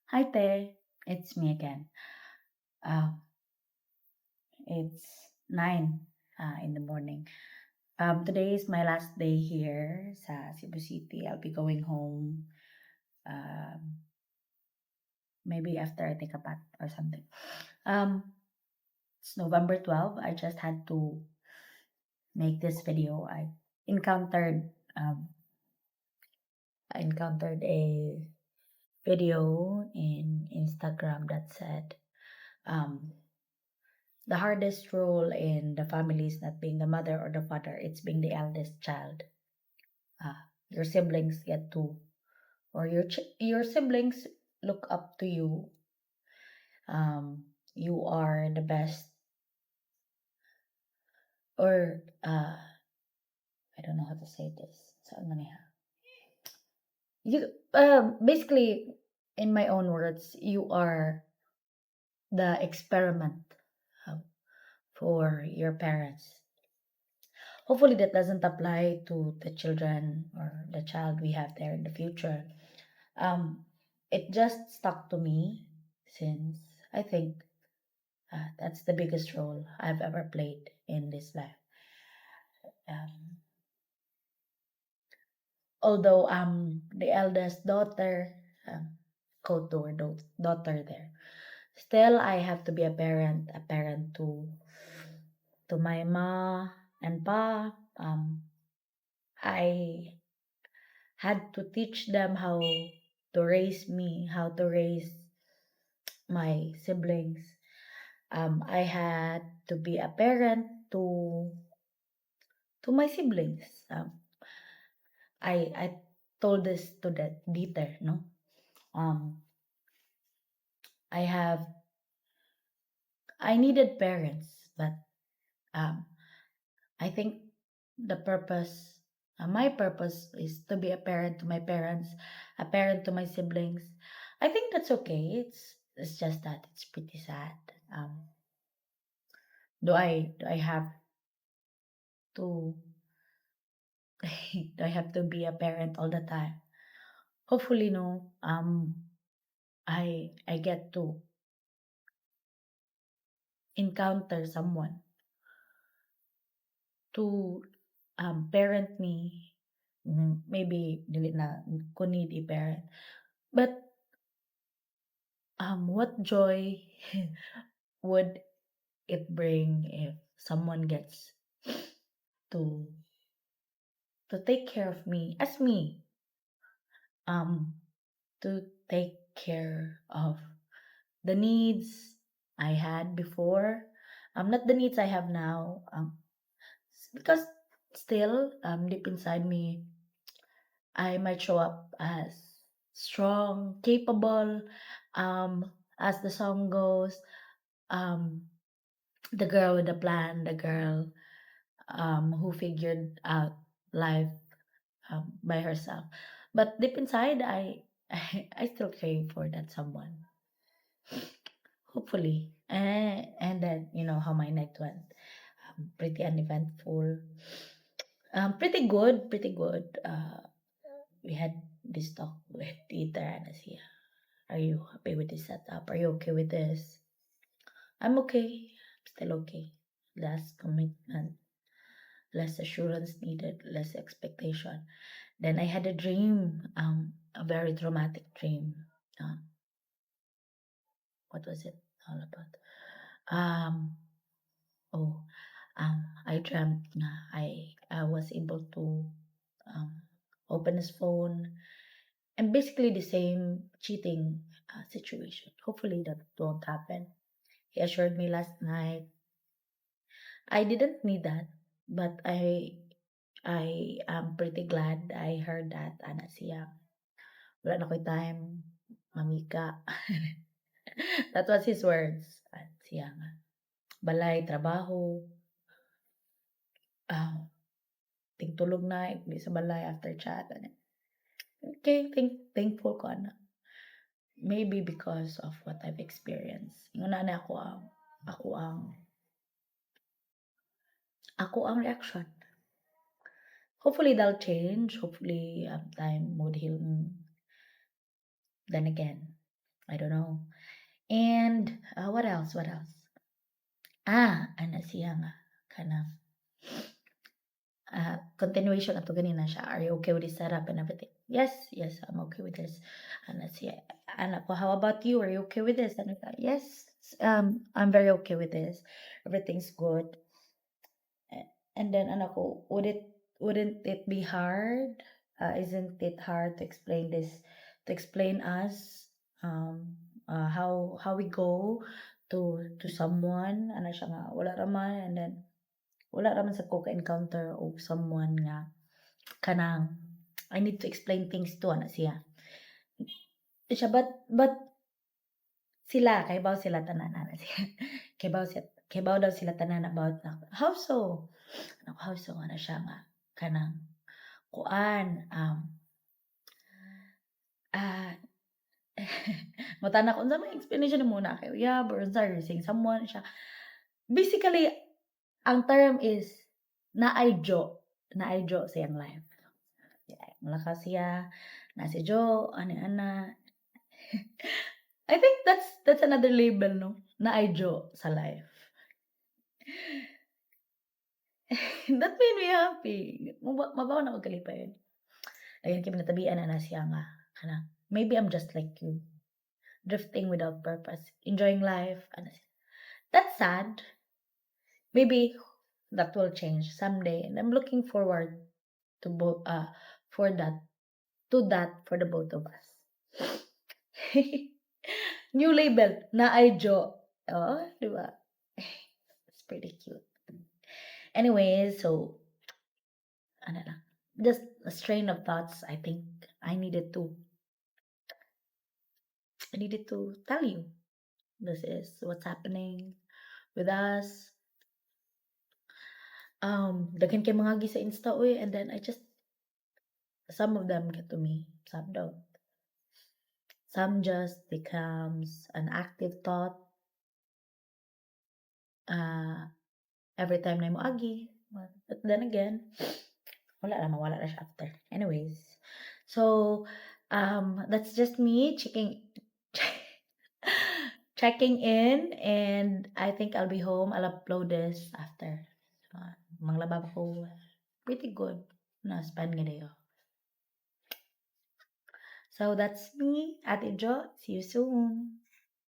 Hi Te, it's me again. Uh, it's 9 in the morning. Today is my last day here sa Cebu City. I'll be going home um, maybe after I take a bath or something. Um, it's November 12. Make this video. Encountered um, I encountered a video in Instagram that said um, the hardest role in the family is not being the mother or the father, it's being the eldest child. Your siblings get to, or your siblings look up to you. You are the best, or I don't know how to say this. So, you basically, in my own words, you are the experiment um, for your parents. Hopefully, that doesn't apply to the children or the child we have there in the future. Um, it just stuck to me since I think that's the biggest role I've ever played in this life. Um, Although I'm the eldest daughter, quote the word daughter there, still I have to be a parent to my ma and pa. I had to teach them how to raise me, how to raise my siblings. I had to be a parent to my siblings. I told this to that Dieter, no. Um, I have I needed parents, but um, I think my purpose is to be a parent to my parents, a parent to my siblings. I think that's okay. It's just that it's pretty sad. Um, do I have to do I have to be a parent all the time? Hopefully no. I get to encounter someone to parent me. Maybe dili na ko need i-parent. But what joy would it bring if someone gets to take care of me as me, um to take care of the needs I had before, not the needs I have now, because still deep inside me I might show up as strong, capable, as the song goes, um the girl with the plan, the girl who figured out life by herself. But deep inside, I still crave for that someone. Hopefully, and then you know how my night went. Pretty uneventful. Pretty good, pretty good. We had this talk with Tita and Asia. Are you happy with this setup? Are you okay with this? I'm okay. I'm still okay. Less commitment, less assurance needed, less expectation. Then I had a dream, a very dramatic dream. Um, what was it all about? Um, oh, I dreamt na I was able to um, open his phone, and basically the same cheating situation. Hopefully that won't happen. He assured me last night. I didn't need that, but I am pretty glad I heard that, Ana siya. Wala na ko'y time, mamika. That was his words. Siya nga. Balay, trabaho, ah, tingtulog na, di sa balay after chat. Okay, thankful ko na. Maybe because of what I've experienced. Yung na ako ang, ako ang reaction. Hopefully that'll change. Hopefully time would heal. Then again, I don't know. And what else? What else? Ana siya nga kanang continuation ato ganina siya. Are you okay with this setup and everything? Yes, yes, I'm okay with this. Ana siya, anak ko, how about you? Are you okay with this? Ano ka? Yes, I'm very okay with this. Everything's good. And then anak ko, wouldn't it be hard? Isn't it hard to explain this, to explain us how we go to someone? Ano siya nga, wala raman, and then wala raman sa ko ka-encounter o someone nga kanang I need to explain things to ana siya. Siya but sila kay baw sila tanan ana siya. Kay baw daw sila tanan about na. How so? Ano how so ana siya nga kanang kuan ah mutana ko unsa may explanation muna kay yeah, but saying someone siya. Basically, ang term is naayjo sa iyang life. Yeah, malakas siya, na si Jo, ana. I think that's another label, no? Naayjo sa life. That made me happy. Mabaw na ko kalipay. Ayun kay natabian na siya nga kana. Maybe I'm just like you, drifting without purpose, enjoying life. Ano siya. That's sad. Maybe that will change someday, and I'm looking forward to both for that for the both of us. New label na Jo. Oh, di ba? It's pretty cute. Anyways, so ano lang, just a strain of thoughts. I think I needed to tell you this is what's happening with us. Daghan kay mga gi sa Insta oy, and then I just some of them get to me, some don't. Some just becomes an active thought every time na mo agi. But then again, mawala na siya after. Anyways, so that's just me checking in, and I think I'll be home. I'll upload this after. Manglaba ko pretty good na spend nga dayo. So that's me, Ate Jo. See you soon.